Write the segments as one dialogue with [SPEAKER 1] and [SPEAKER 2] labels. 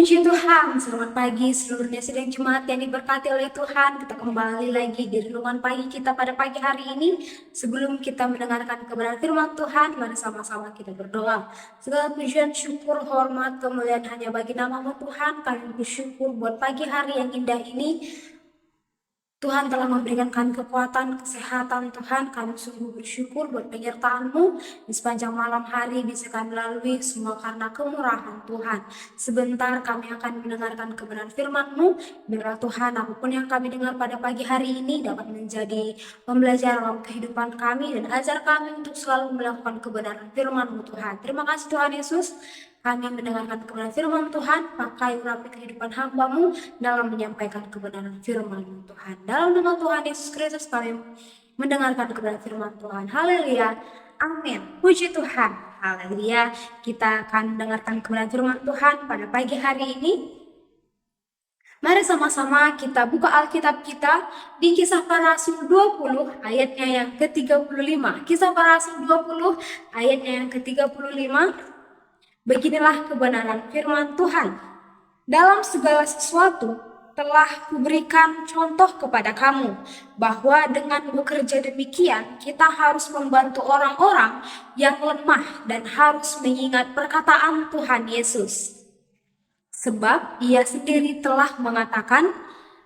[SPEAKER 1] Puji Tuhan, selamat pagi seluruhnya sidang jemaat yang diberkati oleh Tuhan. Kita kembali lagi di renungan pagi kita pada pagi hari ini. Sebelum kita mendengarkan kebenaran firman Tuhan, mari sama-sama kita berdoa. Segala pujian, syukur, hormat, kemuliaan hanya bagi nama-Mu Tuhan. Kami bersyukur buat pagi hari yang indah ini. Tuhan telah memberikan kami kekuatan, kesehatan. Tuhan, kami sungguh bersyukur buat penyertaan-Mu di sepanjang malam hari bisa kami lalui, semua karena kemurahan Tuhan. Sebentar kami akan mendengarkan kebenaran firman-Mu. Biarlah Tuhan, apapun yang kami dengar pada pagi hari ini dapat menjadi pembelajaran dalam kehidupan kami, dan ajar kami untuk selalu melakukan kebenaran firman-Mu Tuhan. Terima kasih Tuhan Yesus. Kami mendengarkan kebenaran firman Tuhan, pakai urapi kehidupan hamba-Mu dalam menyampaikan kebenaran firman Tuhan. Dalam nama Tuhan Yesus Kristus kami mendengarkan kebenaran firman Tuhan. Haleluya. Amin. Puji Tuhan. Haleluya. Kita akan mendengarkan kebenaran firman Tuhan pada pagi hari ini. Mari sama-sama kita buka Alkitab kita di Kisah Para Rasul 20 ayatnya yang ke-35. Kisah Para Rasul 20 ayatnya yang ke-35. Beginilah kebenaran firman Tuhan. Dalam segala sesuatu telah kuberikan contoh kepada kamu, bahwa dengan bekerja demikian kita harus membantu orang-orang yang lemah dan harus mengingat perkataan Tuhan Yesus. Sebab ia sendiri telah mengatakan,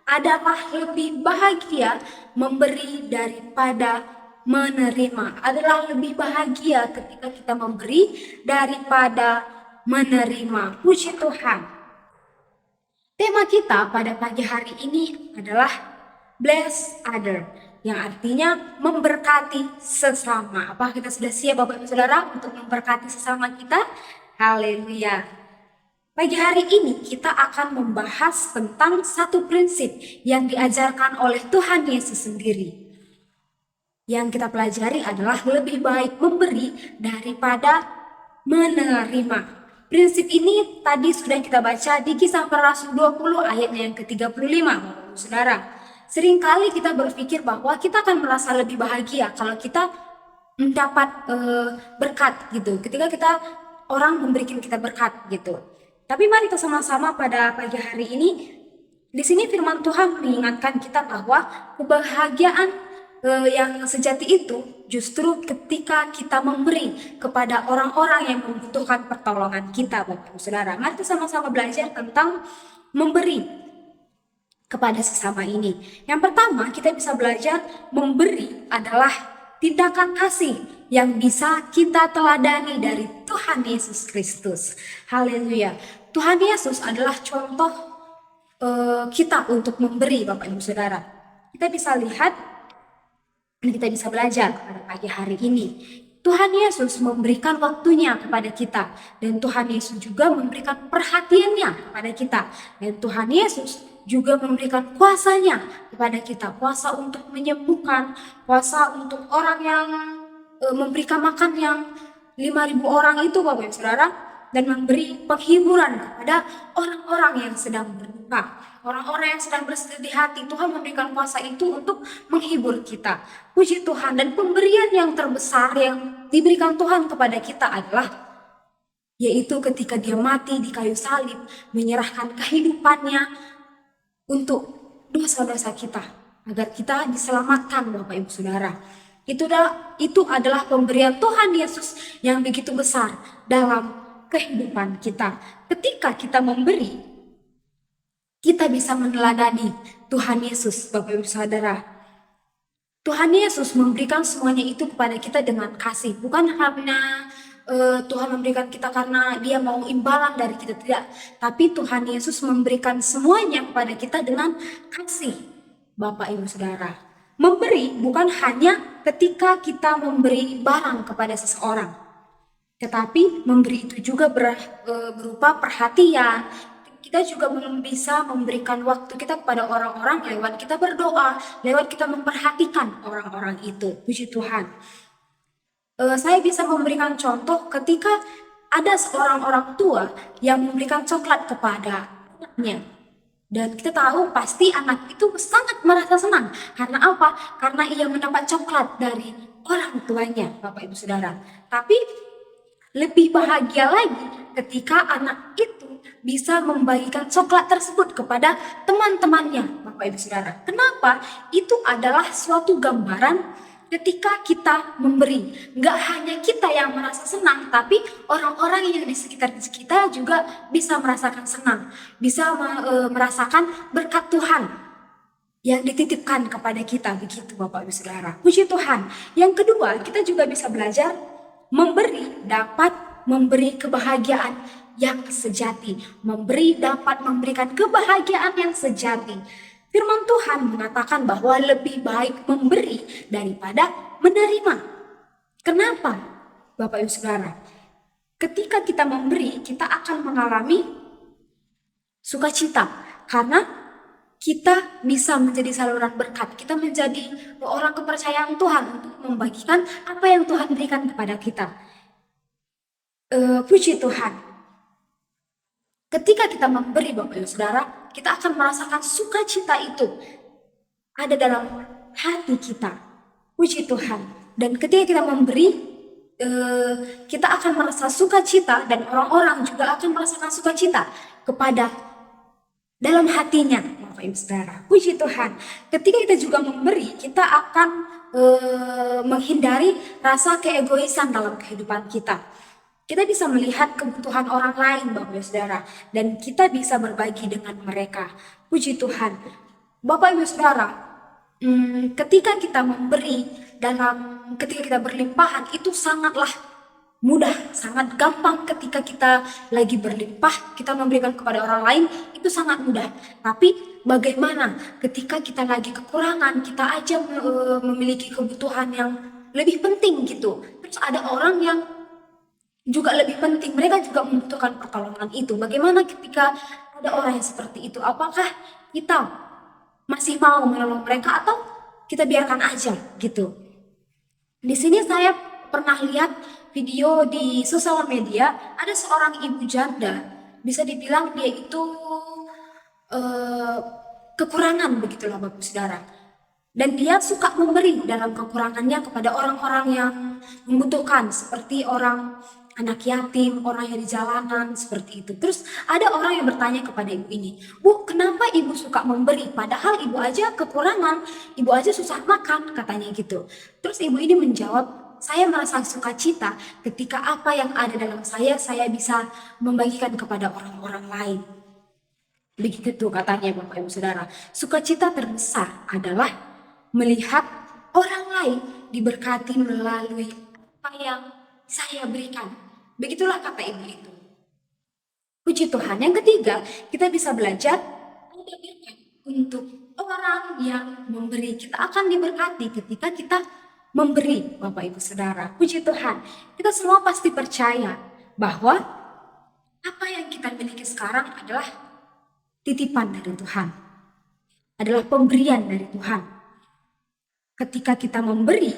[SPEAKER 1] adalah lebih bahagia memberi daripada menerima. Adalah lebih bahagia ketika kita memberi daripada menerima. Puji Tuhan. Tema kita pada pagi hari ini adalah bless other, yang artinya memberkati sesama. Apakah kita sudah siap Bapak Ibu Saudara untuk memberkati sesama kita? Haleluya. Pagi hari ini kita akan membahas tentang satu prinsip yang diajarkan oleh Tuhan Yesus sendiri. Yang kita pelajari adalah lebih baik memberi daripada menerima. Prinsip ini tadi sudah kita baca di Kisah Para Rasul 20 ayatnya yang ke-35, Bapak Saudara. Seringkali kita berpikir bahwa kita akan merasa lebih bahagia kalau kita mendapat berkat gitu. Ketika kita orang memberikan kita berkat gitu. Tapi mari kita sama-sama pada pagi hari ini, di sini firman Tuhan mengingatkan kita bahwa kebahagiaan yang sejati itu justru ketika kita memberi kepada orang-orang yang membutuhkan pertolongan kita, Bapak Ibu Saudara. Mari kita sama-sama belajar tentang memberi kepada sesama ini. Yang pertama, kita bisa belajar memberi adalah tindakan kasih yang bisa kita teladani dari Tuhan Yesus Kristus. Haleluya. Tuhan Yesus adalah contoh kita untuk memberi, Bapak Ibu Saudara. Kita bisa lihat dan kita bisa belajar pada pagi hari ini. Tuhan Yesus memberikan waktunya kepada kita, dan Tuhan Yesus juga memberikan perhatiannya kepada kita, dan Tuhan Yesus juga memberikan kuasanya kepada kita, kuasa untuk menyembuhkan, kuasa untuk orang yang memberikan makan yang 5.000 orang itu, Bapak Ibu Saudara, dan memberi penghiburan kepada orang-orang yang sedang berduka, orang-orang yang sedang bersedih hati. Tuhan memberikan kuasa itu untuk menghibur kita. Puji Tuhan. Dan pemberian yang terbesar yang diberikan Tuhan kepada kita adalah yaitu ketika dia mati di kayu salib, menyerahkan kehidupannya untuk dosa-dosa kita, agar kita diselamatkan, Bapak Ibu Saudara. Itu adalah pemberian Tuhan Yesus yang begitu besar dalam kehidupan kita. Ketika kita memberi, kita bisa meneladani Tuhan Yesus, Bapak Ibu Saudara. Tuhan Yesus memberikan semuanya itu kepada kita dengan kasih, bukan karena Tuhan memberikan kita karena dia mau imbalan dari kita, tidak. Tapi Tuhan Yesus memberikan semuanya kepada kita dengan kasih, Bapak Ibu Saudara. Memberi bukan hanya ketika kita memberi barang kepada seseorang, tetapi memberi itu juga berupa perhatian. Kita juga bisa memberikan waktu kita kepada orang-orang lewat kita berdoa, lewat kita memperhatikan orang-orang itu. Puji Tuhan. Saya bisa memberikan contoh ketika ada seorang orang tua yang memberikan coklat kepada anaknya. Dan kita tahu pasti anak itu sangat merasa senang. Karena apa? Karena ia mendapat coklat dari orang tuanya, Bapak Ibu Saudara. Tapi lebih bahagia lagi ketika anak itu bisa membagikan coklat tersebut kepada teman-temannya, Bapak Ibu Saudara. Kenapa? Itu adalah suatu gambaran ketika kita memberi. Nggak hanya kita yang merasa senang, tapi orang-orang yang di sekitar kita juga bisa merasakan senang, bisa merasakan berkat Tuhan yang dititipkan kepada kita, begitu Bapak Ibu Saudara. Puji Tuhan. Yang kedua, kita juga bisa belajar memberi dapat memberi kebahagiaan yang sejati. Memberi dapat memberikan kebahagiaan yang sejati. Firman Tuhan mengatakan bahwa lebih baik memberi daripada menerima. Kenapa, Bapak Ibu Saudara? Ketika kita memberi, kita akan mengalami sukacita. Karena kita bisa menjadi saluran berkat. Kita menjadi orang kepercayaan Tuhan untuk membagikan apa yang Tuhan berikan kepada kita. Puji Tuhan. Ketika kita memberi, Bapak Ibu Saudara, kita akan merasakan sukacita itu ada dalam hati kita. Puji Tuhan. Dan ketika kita memberi, kita akan merasa sukacita, dan orang-orang juga akan merasakan sukacita kepada dalam hatinya, Bapak Ibu Saudara. Puji Tuhan. Ketika kita juga memberi, kita akan menghindari rasa keegoisan dalam kehidupan kita. Kita bisa melihat kebutuhan orang lain, Bapak Ibu Saudara, dan kita bisa berbagi dengan mereka. Puji Tuhan. Bapak Ibu Saudara, ketika kita memberi, ketika kita berlimpahan, itu sangatlah mudah, sangat gampang. Ketika kita lagi berlimpah, kita memberikan kepada orang lain, itu sangat mudah. Tapi bagaimana ketika kita lagi kekurangan, kita aja memiliki kebutuhan yang lebih penting gitu. Terus ada orang yang juga lebih penting, mereka juga membutuhkan pertolongan itu. Bagaimana ketika ada orang yang seperti itu? Apakah kita masih mau menolong mereka atau kita biarkan aja gitu? Di sini saya pernah lihat video di sosial media, ada seorang ibu janda, bisa dibilang dia itu kekurangan begitulah Bapak Saudara. Dan dia suka memberi dalam kekurangannya kepada orang-orang yang membutuhkan, seperti orang anak yatim, orang yang di jalanan, seperti itu. Terus ada orang yang bertanya kepada ibu ini, "Bu, kenapa ibu suka memberi? Padahal ibu aja kekurangan, ibu aja susah makan," katanya gitu. Terus ibu ini menjawab, "Saya merasa sukacita ketika apa yang ada dalam saya bisa membagikan kepada orang-orang lain." Begitu tuh katanya Bapak Ibu Saudara. Sukacita terbesar adalah melihat orang lain diberkati melalui apa yang saya berikan. Begitulah kata ibu itu. Puji Tuhan. Yang ketiga, kita bisa belajar ada berkat untuk orang yang memberi. Kita akan diberkati ketika kita memberi, Bapak Ibu Saudara. Puji Tuhan. Kita semua pasti percaya bahwa apa yang kita miliki sekarang adalah titipan dari Tuhan. Adalah pemberian dari Tuhan. Ketika kita memberi,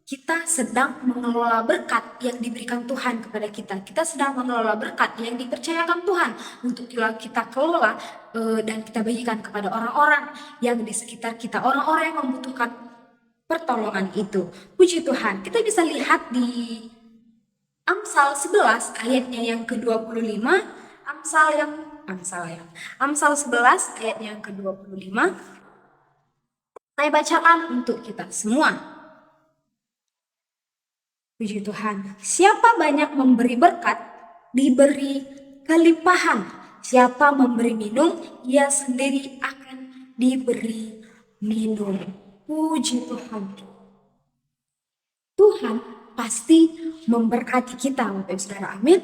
[SPEAKER 1] kita sedang mengelola berkat yang diberikan Tuhan kepada kita. Kita sedang mengelola berkat yang dipercayakan Tuhan untuk kita kelola dan kita bagikan kepada orang-orang yang di sekitar kita, orang-orang yang membutuhkan pertolongan itu. Puji Tuhan. Kita bisa lihat di Amsal 11 ayatnya yang ke-25, Amsal 11 ayatnya yang ke-25. Saya bacakan untuk kita semua. Puji Tuhan. Siapa banyak memberi berkat, diberi kelimpahan. Siapa memberi minum, ia sendiri akan diberi minum. Puji Tuhan. Tuhan pasti memberkati kita, Bapak Ibu Saudara. Amin.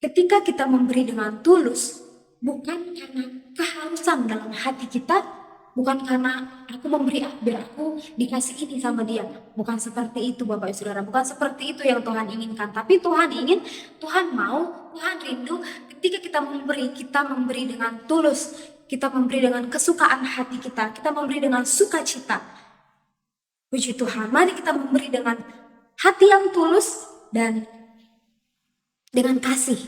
[SPEAKER 1] Ketika kita memberi dengan tulus, bukan karena keharusan dalam hati kita, bukan karena aku memberi biar aku dikasih ini sama dia. Bukan seperti itu Bapak Ibu Saudara. Bukan seperti itu yang Tuhan inginkan. Tapi Tuhan ingin, Tuhan mau, Tuhan rindu ketika kita memberi dengan tulus. Kita memberi dengan kesukaan hati kita. Kita memberi dengan sukacita. Puji Tuhan. Mari kita memberi dengan hati yang tulus dan dengan kasih.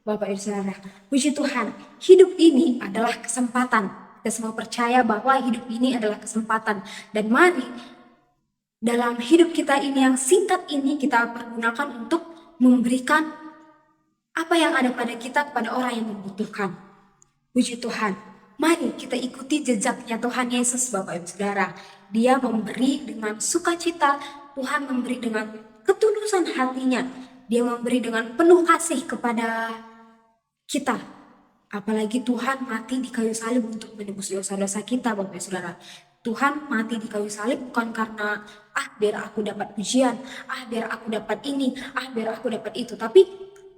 [SPEAKER 1] Bapak Ibu Saudara. Puji Tuhan. Hidup ini adalah kesempatan. Kita semua percaya bahwa hidup ini adalah kesempatan. Dan mari dalam hidup kita ini yang singkat ini kita pergunakan untuk memberikan Apa yang ada pada kita kepada orang yang membutuhkan. Puji Tuhan. Mari kita ikuti jejaknya Tuhan Yesus, Bapak Ibu Saudara. Dia memberi dengan sukacita, Tuhan memberi dengan ketulusan hatinya. Dia memberi dengan penuh kasih kepada kita. Apalagi Tuhan mati di kayu salib untuk menebus dosa-dosa kita, Bapak Ibu Saudara. Tuhan mati di kayu salib bukan karena biar aku dapat pujian, biar aku dapat ini, biar aku dapat itu. Tapi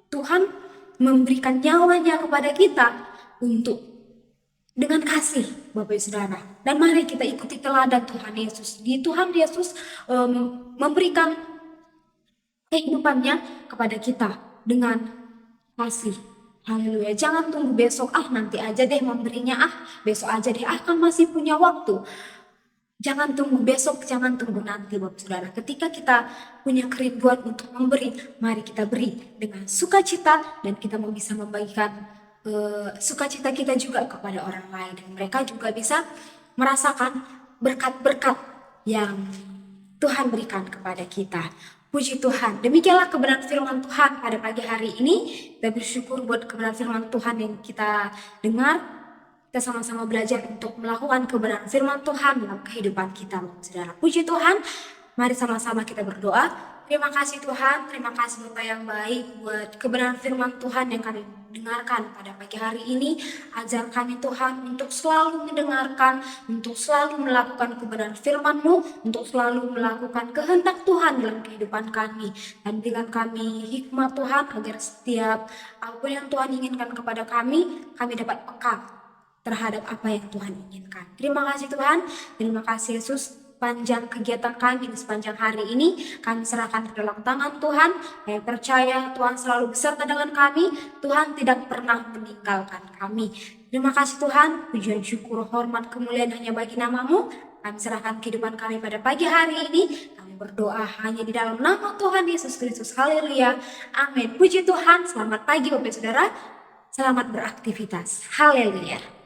[SPEAKER 1] Tuhan memberikan nyawanya kepada kita untuk dengan kasih, Bapak Ibu Saudara. Dan mari kita ikuti teladan Tuhan Yesus. Di Tuhan Yesus memberikan kehidupannya kepada kita dengan kasih. Haleluya. Jangan tunggu besok, nanti aja deh memberinya, besok aja deh, kan masih punya waktu. Jangan tunggu besok, jangan tunggu nanti, Bapak Saudara. Ketika kita punya kerinduan untuk memberi, mari kita beri dengan sukacita dan kita mau bisa membagikan sukacita kita juga kepada orang lain. Dan mereka juga bisa merasakan berkat-berkat yang Tuhan berikan kepada kita. Puji Tuhan. Demikianlah kebenaran firman Tuhan pada pagi hari ini. Kita bersyukur buat kebenaran firman Tuhan yang kita dengar. Kita sama-sama belajar untuk melakukan kebenaran firman Tuhan dalam kehidupan kita, Saudara. Puji Tuhan, mari sama-sama kita berdoa. Terima kasih Tuhan, terima kasih Bapak yang baik buat kebenaran firman Tuhan yang kami dengarkan pada pagi hari ini. Ajar kami Tuhan untuk selalu mendengarkan, untuk selalu melakukan kebenaran firman-Mu, untuk selalu melakukan kehendak Tuhan dalam kehidupan kami. Dan berikan kami hikmat Tuhan agar setiap apa yang Tuhan inginkan kepada kami dapat peka terhadap apa yang Tuhan inginkan. Terima kasih Tuhan, terima kasih Yesus. Panjang kegiatan kami di sepanjang hari ini, kami serahkan ke dalam tangan Tuhan. Kami percaya Tuhan selalu beserta dengan kami. Tuhan tidak pernah meninggalkan kami. Terima kasih Tuhan, pujian syukur, hormat, kemuliaan hanya bagi nama-Mu. Kami serahkan kehidupan kami pada pagi hari ini. Kami berdoa hanya di dalam nama Tuhan Yesus Kristus. Haleluya. Amin. Puji Tuhan. Selamat pagi Bapak Saudara. Selamat beraktivitas. Haleluya.